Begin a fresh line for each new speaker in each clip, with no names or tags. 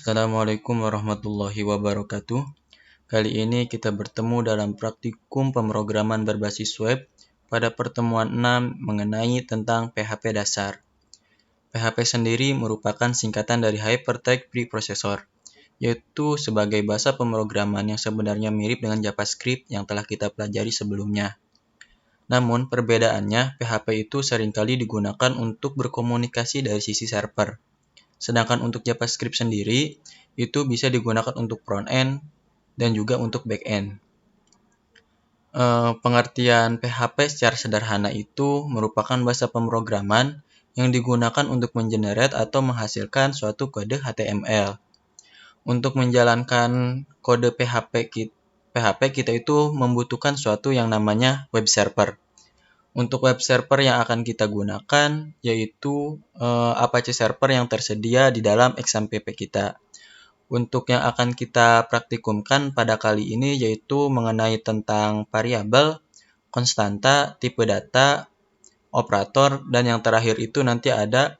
Assalamualaikum warahmatullahi wabarakatuh. Kali ini kita bertemu dalam praktikum pemrograman berbasis web pada pertemuan 6 mengenai tentang PHP dasar. PHP sendiri merupakan singkatan dari Hypertext Preprocessor, yaitu sebagai bahasa pemrograman yang sebenarnya mirip dengan JavaScript yang telah kita pelajari sebelumnya. Namun perbedaannya, PHP itu seringkali digunakan untuk berkomunikasi dari sisi server. Sedangkan untuk JavaScript sendiri, itu bisa digunakan untuk front-end dan juga untuk back-end. Pengertian PHP secara sederhana itu merupakan bahasa pemrograman yang digunakan untuk mengenerate atau menghasilkan suatu kode HTML. Untuk menjalankan kode PHP kita itu membutuhkan suatu yang namanya web server. Untuk web server yang akan kita gunakan yaitu Apache server yang tersedia di dalam XAMPP kita. Untuk yang akan kita praktikumkan pada kali ini yaitu mengenai tentang variabel, konstanta, tipe data, operator, dan yang terakhir itu nanti ada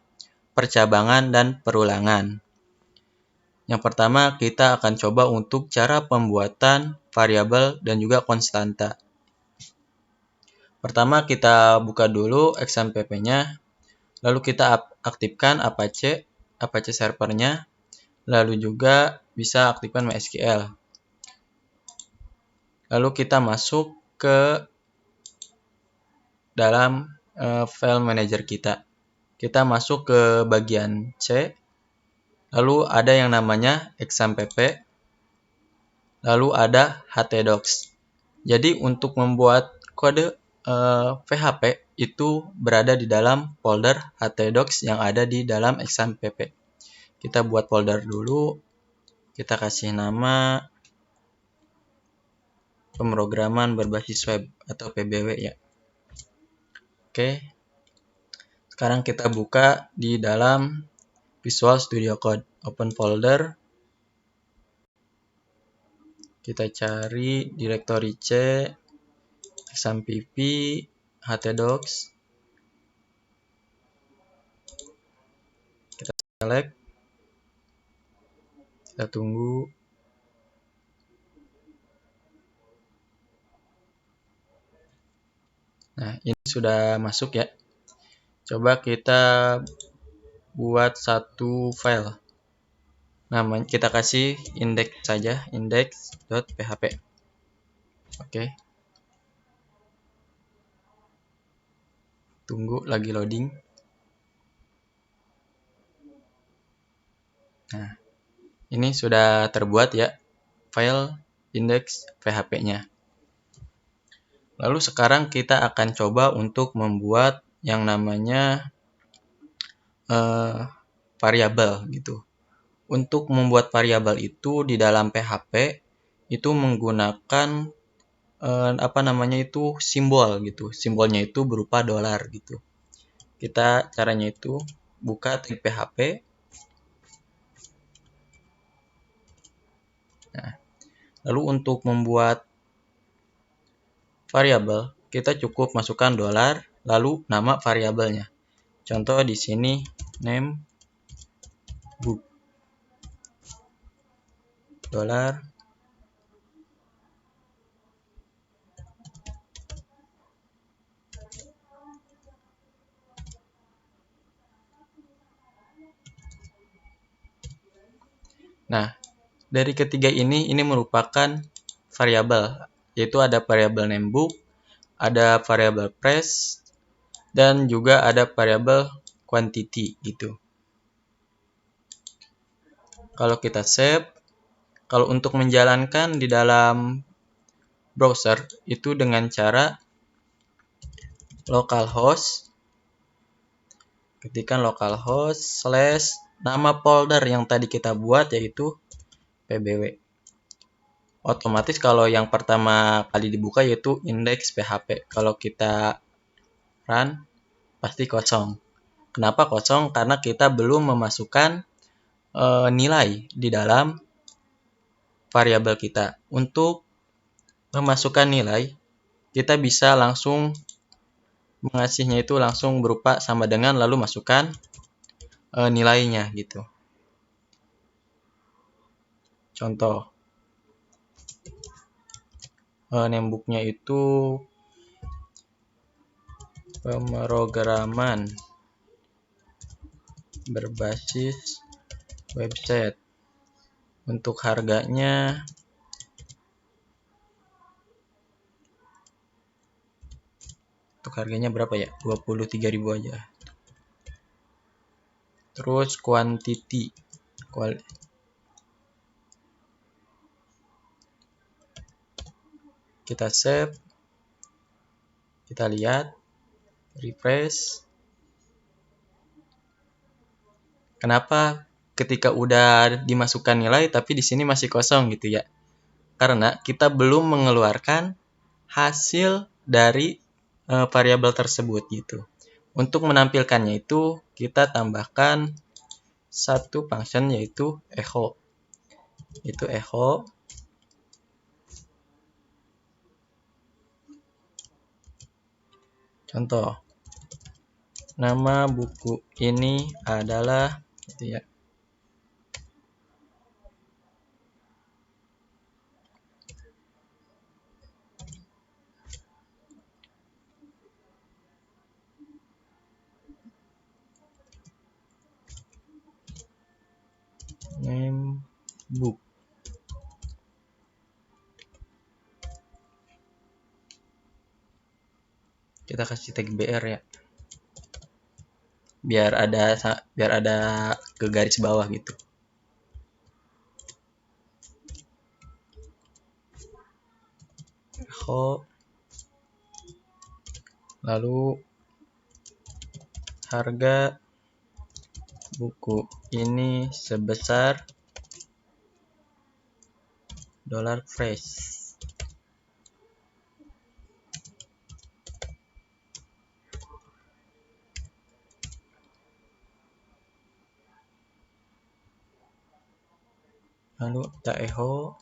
percabangan dan perulangan. Yang pertama kita akan coba untuk cara pembuatan variabel dan juga konstanta. Pertama kita buka dulu XAMPP-nya, lalu kita aktifkan Apache servernya, lalu juga bisa aktifkan MySQL. Lalu kita masuk ke dalam file manager kita. Kita masuk ke bagian C, lalu ada yang namanya XAMPP, lalu ada htdocs. Jadi untuk membuat kode PHP itu berada di dalam folder htdocs yang ada di dalam XAMPP. Kita buat folder dulu, kita kasih nama pemrograman berbasis web atau PBW ya. Oke. Sekarang kita buka di dalam Visual Studio Code, open folder. Kita cari directory C, XAMPP, htdocs. Kita select. Kita tunggu. Nah, ini sudah masuk ya. Coba kita buat satu file. Namanya kita kasih index saja, index.php. Oke. Tunggu lagi loading. Nah, ini sudah terbuat ya file index PHP-nya. Lalu sekarang kita akan coba untuk membuat yang namanya variabel gitu. Untuk membuat variabel itu di dalam PHP itu menggunakan simbol gitu. Simbolnya itu berupa dolar gitu. Kita caranya itu buka tag PHP. Nah, lalu untuk membuat variabel, kita cukup masukkan dolar lalu nama variabelnya. Contoh di sini name book dolar. Nah, dari ketiga ini merupakan variabel, yaitu ada variabel name book, ada variabel price, dan juga ada variabel quantity gitu. Kalau kita save, kalau untuk menjalankan di dalam browser itu dengan cara localhost, ketikkan localhost / nama folder yang tadi kita buat yaitu PBW. Otomatis kalau yang pertama kali dibuka yaitu index PHP. Kalau kita run pasti kosong. Kenapa kosong? Karena kita belum memasukkan nilai di dalam variabel kita. Untuk memasukkan nilai, kita bisa langsung mengasihnya itu langsung berupa sama dengan lalu masukkan nilainya gitu. Contoh, namebooknya itu pemrograman berbasis website. Untuk harganya berapa ya? 23.000 aja. Terus quantity. Kita save. Kita lihat, refresh. Kenapa ketika udah dimasukkan nilai tapi di sini masih kosong gitu ya? Karena kita belum mengeluarkan hasil dari variabel tersebut gitu. Untuk menampilkannya itu kita tambahkan satu function yaitu echo. Itu echo contoh. Nama buku ini adalah gitu ya. Name book. Kita kasih tag BR ya. Biar ada ke garis bawah gitu. Echo. Lalu harga buku ini sebesar $fresh. Lalu kita echo.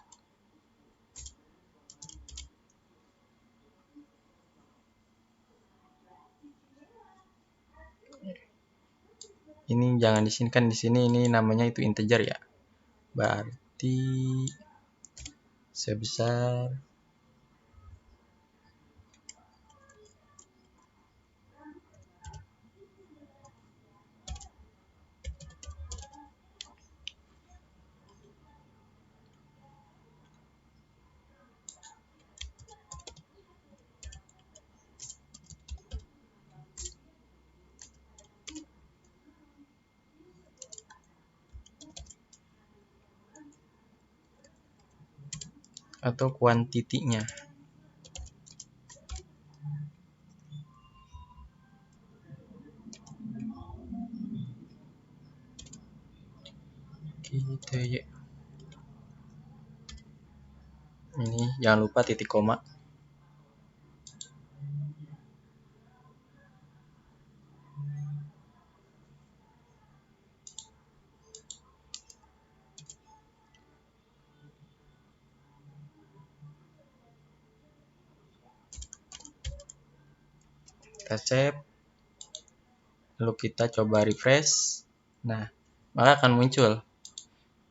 Ini jangan di sini, kan di sini ini namanya itu integer ya. Berarti sebesar atau kuantitinya. Gitu ya. Ini jangan lupa titik koma. Kita save. Lalu kita coba refresh. Nah, maka akan muncul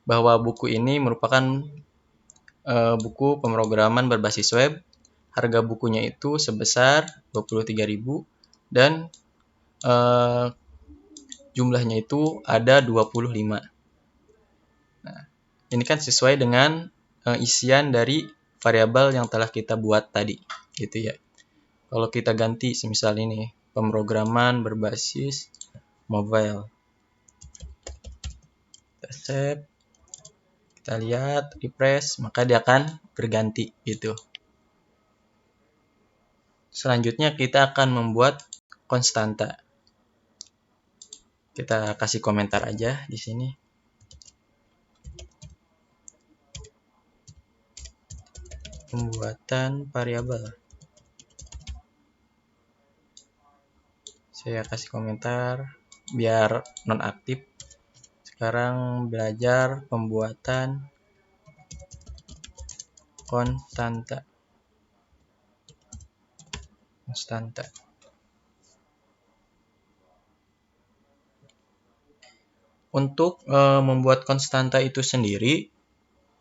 bahwa buku ini merupakan buku pemrograman berbasis web. Harga bukunya itu sebesar 23.000 dan jumlahnya itu ada 25. Nah, ini kan sesuai dengan isian dari variabel yang telah kita buat tadi, gitu ya. Kalau kita ganti semisal ini, pemrograman berbasis mobile. Kita save. Kita lihat, refresh, maka dia akan berganti gitu. Selanjutnya kita akan membuat konstanta. Kita kasih komentar aja di sini. Pembuatan variabel. Saya kasih komentar biar nonaktif. Sekarang belajar pembuatan konstanta. Untuk membuat konstanta itu sendiri,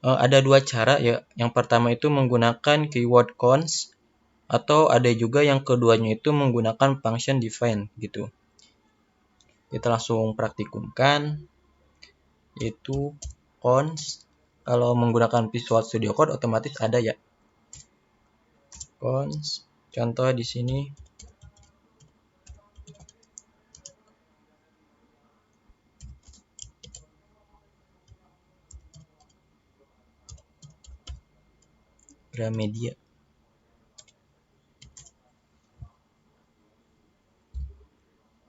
Ada dua cara ya. Yang pertama itu menggunakan keyword cons, atau ada juga yang keduanya itu menggunakan function define gitu. Kita langsung praktikumkan, yaitu cons. Kalau menggunakan Visual Studio Code otomatis ada ya. Cons, contoh di sini. Gramedia.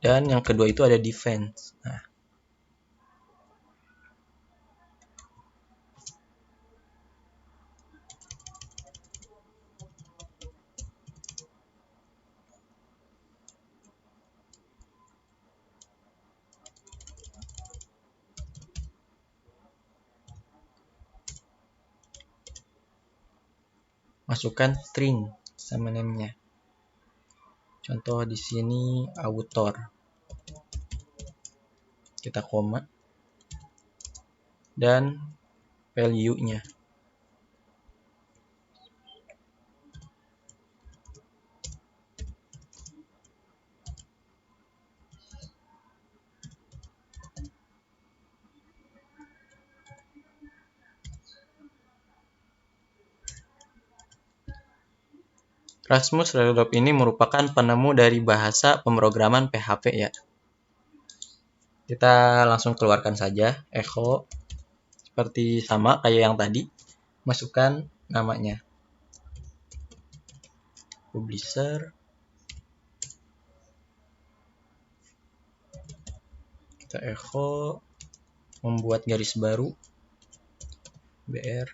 Dan yang kedua itu ada defense. Nah, masukkan string sama name-nya. Contoh di sini author. Kita koma dan value-nya. Rasmus Railroad ini merupakan penemu dari bahasa pemrograman PHP ya. Kita langsung keluarkan saja echo, seperti sama kayak yang tadi. Masukkan namanya. Publisher. Kita echo, membuat garis baru. BR.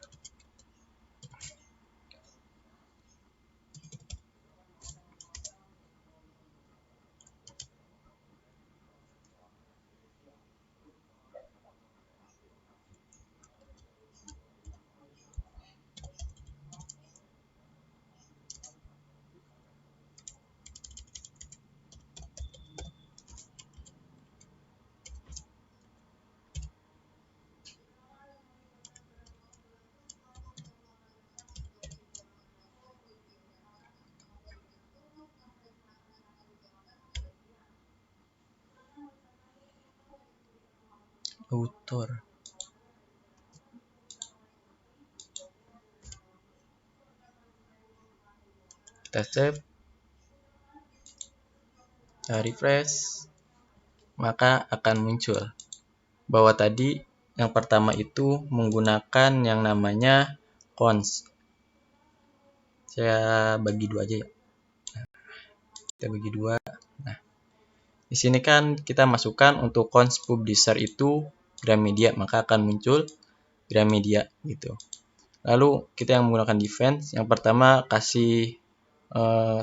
Author. Kita save, kita refresh, maka akan muncul bahwa tadi yang pertama itu menggunakan yang namanya cons. Saya bagi dua aja ya. Kita bagi dua. Nah, di sini kan kita masukkan untuk cons publisher itu Gramedia, maka akan muncul Gramedia gitu. Lalu kita yang menggunakan defense, yang pertama kasih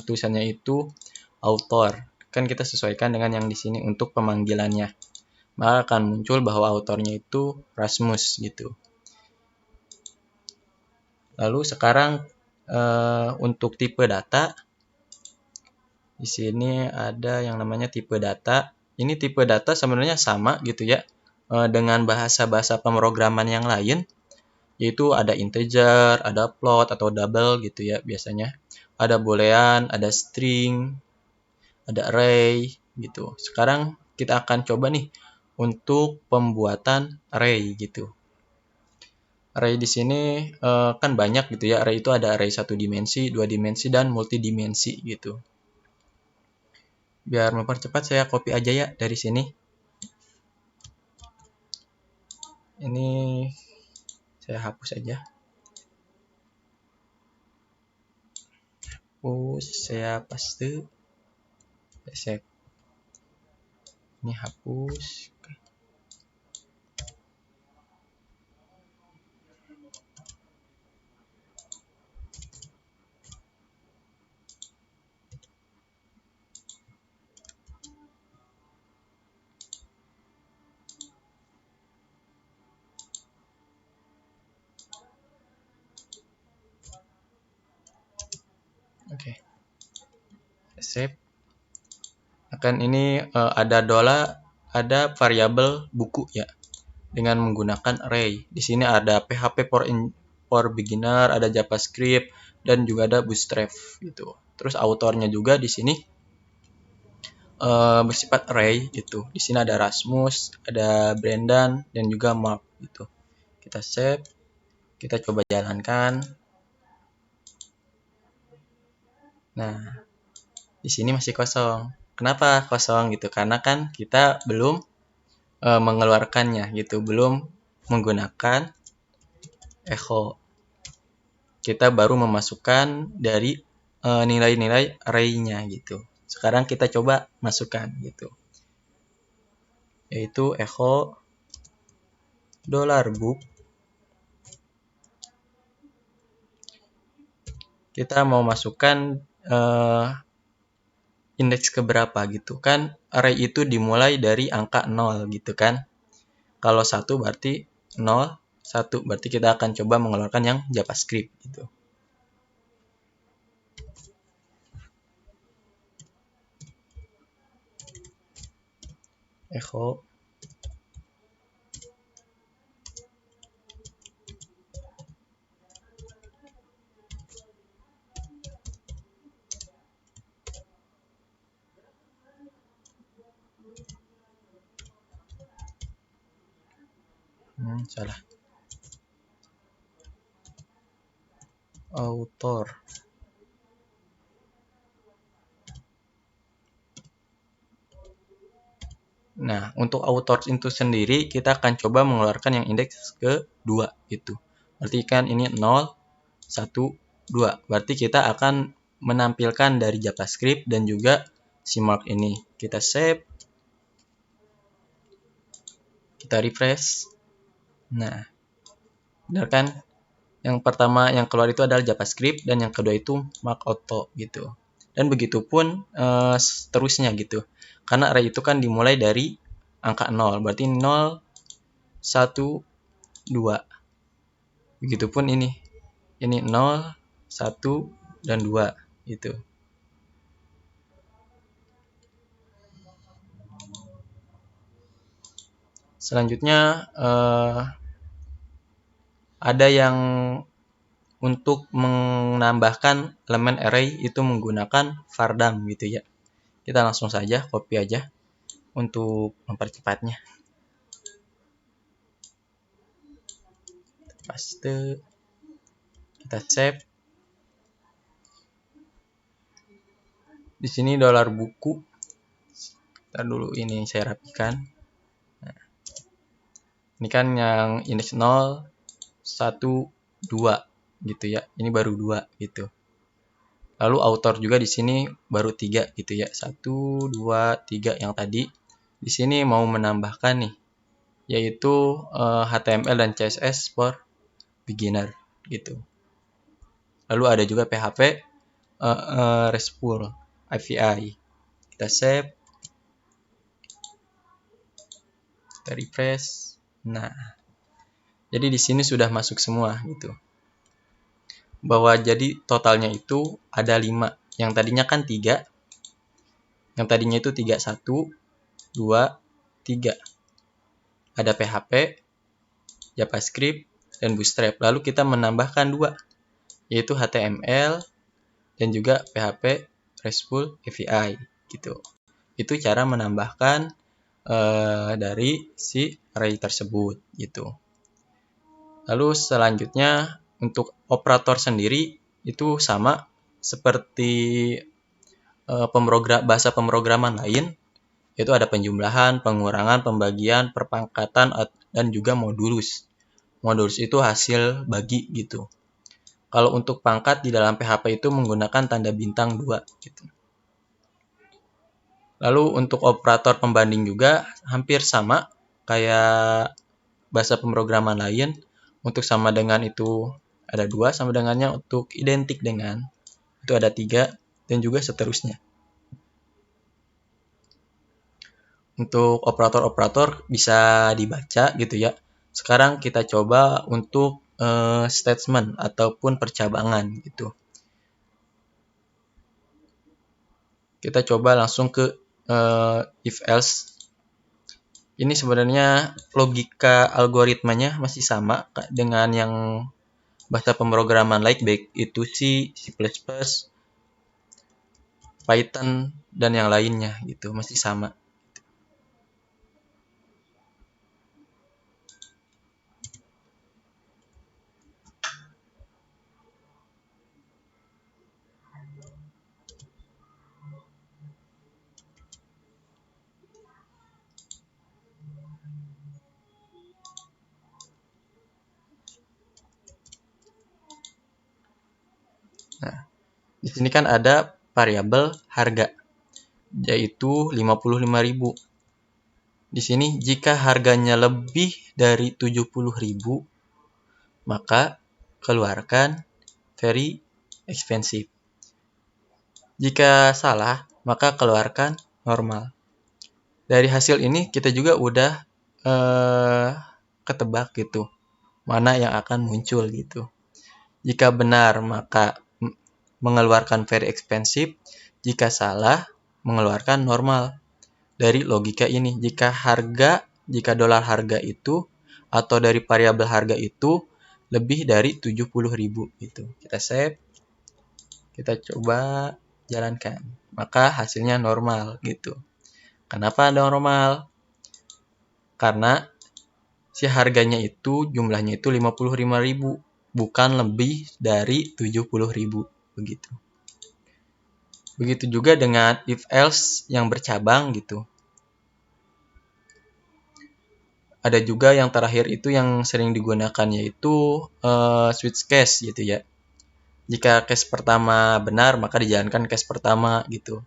tulisannya itu author. Kan kita sesuaikan dengan yang di sini untuk pemanggilannya. Maka akan muncul bahwa autornya itu Rasmus gitu. Lalu sekarang untuk tipe data, di sini ada yang namanya tipe data. Ini tipe data sebenarnya sama gitu ya dengan bahasa-bahasa pemrograman yang lain, yaitu ada integer, ada float atau double gitu ya biasanya. Ada boolean, ada string, ada array gitu. Sekarang kita akan coba nih untuk pembuatan array gitu. Array di sini kan banyak gitu ya. Array itu ada array 1 dimensi, 2 dimensi, dan multidimensi gitu. Biar mempercepat saya copy aja ya dari sini. Ini saya hapus aja. Hapus, saya paste. Save. Ini hapus. Oke. Save. Akan ini ada variabel buku ya. dengan menggunakan array. Di sini ada PHP for beginner, ada JavaScript, dan juga ada Bootstrap gitu. Terus autornya juga di sini bersifat array gitu. Di sini ada Rasmus, ada Brendan, dan juga Mark gitu. Kita save, kita coba jalankan. Nah, di sini masih kosong. Kenapa kosong gitu? Karena kan kita belum mengeluarkannya gitu, belum menggunakan echo. Kita baru memasukkan dari nilai-nilai array-nya gitu. Sekarang kita coba masukkan gitu. Yaitu echo $book. Kita mau masukkan indeks keberapa gitu kan. Array itu dimulai dari angka 0 gitu kan. Kalau 1 berarti 0, 1 berarti kita akan coba mengeluarkan yang JavaScript gitu. Echo salah. Author. Nah, untuk author itu sendiri kita akan coba mengeluarkan yang indeks ke-2 gitu. Berarti kan ini 0, 1, 2. Berarti kita akan menampilkan dari JavaScript dan juga si mark ini. Kita save. Kita refresh. Nah, benar kan? Yang pertama yang keluar itu adalah JavaScript dan yang kedua itu mark auto gitu. Dan begitupun seterusnya gitu. Karena array itu kan dimulai dari angka 0. Berarti 0, 1, 2. Begitupun ini. Ini 0, 1, dan 2 gitu. Selanjutnya ada yang untuk menambahkan elemen array itu menggunakan vardam gitu ya. Kita langsung saja copy aja untuk mempercepatnya. Paste. Kita save. Di sini $buku. Kita dulu ini saya rapikan. Nah, ini kan yang indeks 0, 1, 2 gitu ya. Ini baru 2 gitu. Lalu author juga di sini baru 3 gitu ya. 1, 2, 3 yang tadi. Di sini mau menambahkan nih, yaitu HTML dan CSS for beginner gitu. Lalu ada juga PHP RESTful API. Kita save. Kita refresh. Nah, jadi di sini sudah masuk semua gitu. Bahwa jadi totalnya itu ada 5. Yang tadinya kan 3. Yang tadinya itu 3, 1, 2, 3. Ada PHP, JavaScript, dan Bootstrap. Lalu kita menambahkan 2, yaitu HTML dan juga PHP RESTful API gitu. Itu cara menambahkan dari si array tersebut gitu. Lalu selanjutnya untuk operator sendiri itu sama seperti bahasa pemrograman lain, yaitu ada penjumlahan, pengurangan, pembagian, perpangkatan, dan juga modulus. Modulus itu hasil bagi gitu. Kalau untuk pangkat di dalam PHP itu menggunakan tanda bintang 2 gitu. Lalu untuk operator pembanding juga hampir sama kayak bahasa pemrograman lain. Untuk sama dengan itu ada 2, sama dengannya untuk identik dengan itu ada 3, dan juga seterusnya. Untuk operator-operator bisa dibaca gitu ya. Sekarang kita coba untuk statement ataupun percabangan gitu. Kita coba langsung ke if else. Ini sebenarnya logika algoritmanya masih sama dengan yang bahasa pemrograman lain, baik itu C, C++, Python, dan yang lainnya gitu, masih sama. Nah, di sini kan ada variabel harga, yaitu 55.000. Di sini jika harganya lebih dari 70.000, maka keluarkan very expensive. Jika salah, maka keluarkan normal. Dari hasil ini kita juga udah ketebak gitu, mana yang akan muncul gitu. Jika benar, maka mengeluarkan very expensive. Jika salah, mengeluarkan normal. Dari logika ini, jika dolar harga itu atau dari variabel harga itu lebih dari 70.000 gitu. Kita save, kita coba jalankan. Maka hasilnya normal gitu. Kenapa normal? Karena si harganya itu jumlahnya itu 55.000, bukan lebih dari 70.000 begitu. Begitu juga dengan if else yang bercabang gitu. Ada juga yang terakhir itu yang sering digunakan, yaitu switch case gitu ya. Jika case pertama benar, maka dijalankan case pertama gitu.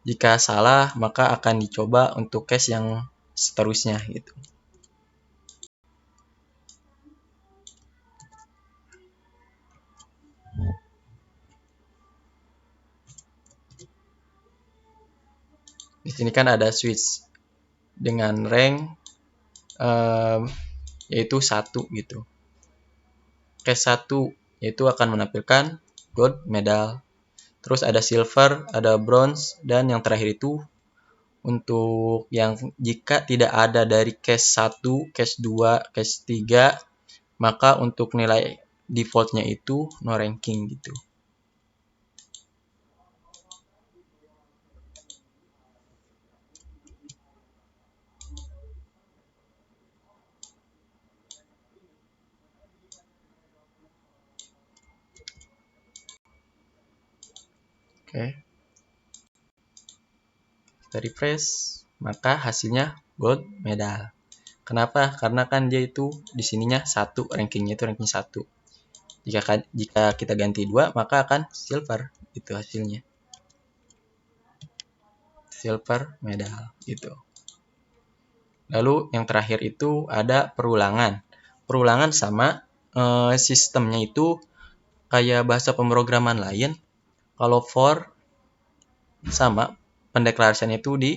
Jika salah, maka akan dicoba untuk case yang seterusnya gitu. Di sini kan ada switch dengan rank yaitu 1 gitu. Case 1 yaitu akan menampilkan gold medal. Terus ada silver, ada bronze, dan yang terakhir itu untuk yang jika tidak ada dari case 1, case 2, case 3, maka untuk nilai defaultnya itu no ranking gitu. Oke. Kita refresh, maka hasilnya gold medal. Kenapa? Karena kan dia itu di sininya 1, rankingnya itu ranking 1. Jika kita ganti 2, maka akan silver, itu hasilnya. Silver medal gitu. Lalu yang terakhir itu ada perulangan. Perulangan sama sistemnya itu kayak bahasa pemrograman lain. Kalau for sama pendeklarasiannya itu di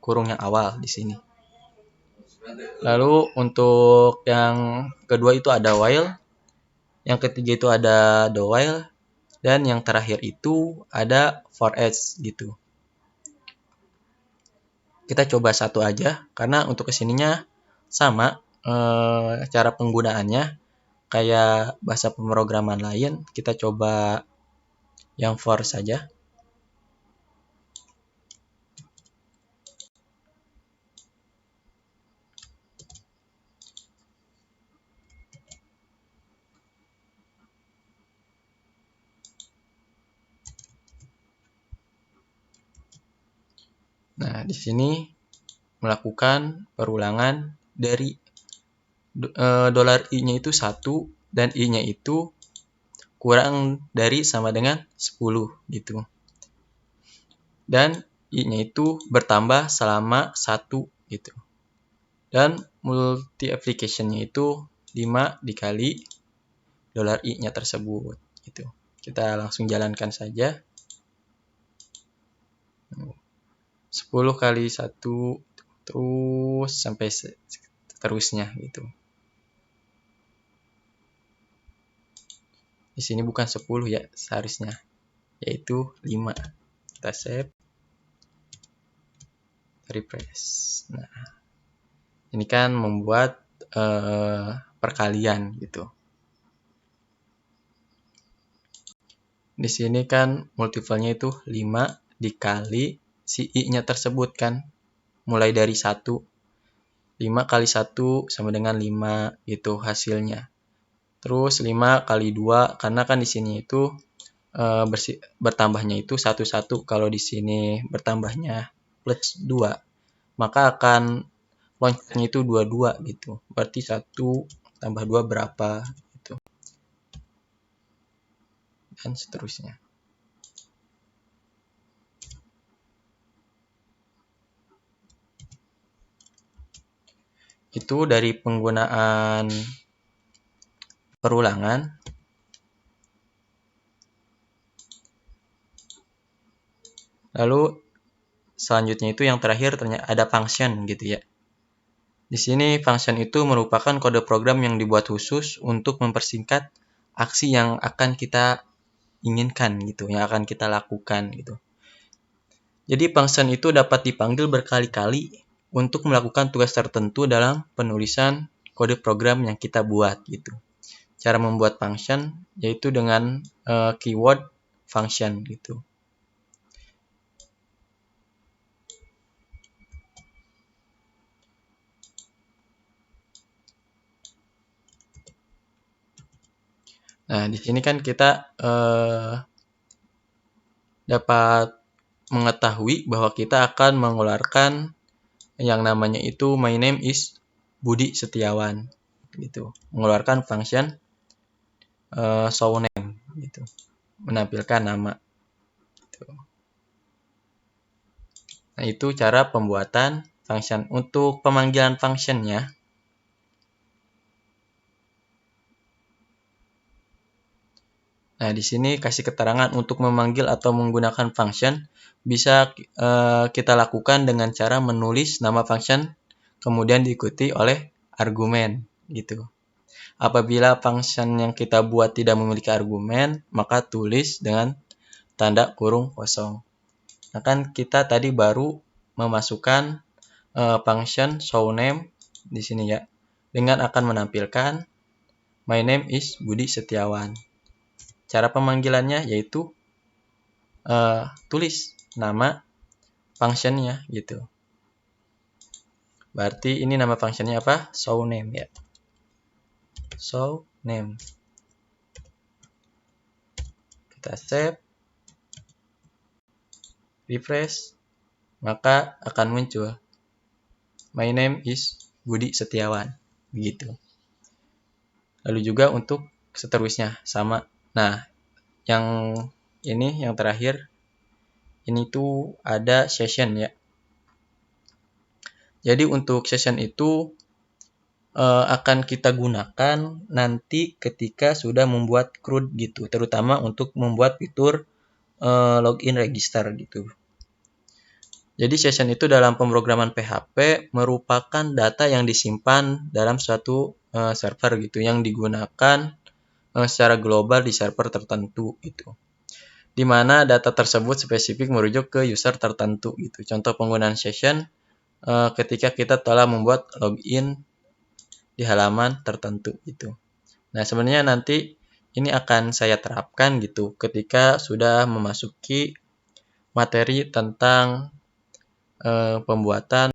kurung yang awal di sini. Lalu untuk yang kedua itu ada while, yang ketiga itu ada do while, dan yang terakhir itu ada for each gitu. Kita coba satu aja karena untuk kesininya sama cara penggunaannya kayak bahasa pemrograman lain. Kita coba yang for saja. Nah, di sini melakukan perulangan dari dolar I-nya itu 1 dan I-nya itu kurang dari sama dengan 10 gitu. Dan I-nya itu bertambah selama 1 gitu. Dan multi application-nya itu 5 dikali dolar I-nya tersebut gitu. Kita langsung jalankan saja. 10 kali 1 terus sampai seterusnya gitu. Di sini bukan 10 ya seharusnya, yaitu 5. Kita save. refresh. Nah, ini kan membuat perkalian gitu. Di sini kan multiple-nya itu 5 dikali si I-nya tersebut kan. Mulai dari 1. 5 kali 1 sama dengan 5 gitu hasilnya. Terus 5 kali 2 karena kan di sini itu bertambahnya itu 1 1. Kalau di sini bertambahnya plus 2, maka akan loncatnya itu 2 2 gitu. Berarti 1 tambah 2 berapa gitu. Dan seterusnya. Itu dari penggunaan perulangan. Lalu selanjutnya itu yang terakhir ternyata ada function gitu ya. Di sini function itu merupakan kode program yang dibuat khusus untuk mempersingkat aksi yang akan kita inginkan gitu, yang akan kita lakukan gitu. Jadi function itu dapat dipanggil berkali-kali untuk melakukan tugas tertentu dalam penulisan kode program yang kita buat gitu. Cara membuat function yaitu dengan keyword function gitu. Nah, di sini kan kita dapat mengetahui bahwa kita akan mengeluarkan yang namanya itu my name is Budi Setiawan gitu. Mengeluarkan function show name gitu. Menampilkan nama gitu. Nah, itu cara pembuatan function. Untuk pemanggilan functionnya, nah di sini kasih keterangan untuk memanggil atau menggunakan function bisa kita lakukan dengan cara menulis nama function kemudian diikuti oleh argumen gitu. Apabila function yang kita buat tidak memiliki argumen, maka tulis dengan tanda kurung kosong. Nah kan kita tadi baru memasukkan function showname di sini ya, dengan akan menampilkan my name is Budi Setiawan. Cara pemanggilannya yaitu tulis nama functionnya gitu. Berarti ini nama functionnya apa? Showname ya. Showname. Kita save, refresh, maka akan muncul my name is Budi Setiawan begitu. Lalu juga untuk seterusnya sama. Nah, yang ini yang terakhir ini tuh ada session ya. Jadi untuk session itu akan kita gunakan nanti ketika sudah membuat CRUD gitu, terutama untuk membuat fitur login register gitu. Jadi session itu dalam pemrograman PHP merupakan data yang disimpan dalam suatu server gitu yang digunakan secara global di server tertentu gitu. Di mana data tersebut spesifik merujuk ke user tertentu gitu. Contoh penggunaan session ketika kita telah membuat login di halaman tertentu gitu. Nah, sebenarnya nanti ini akan saya terapkan gitu ketika sudah memasuki materi tentang pembuatan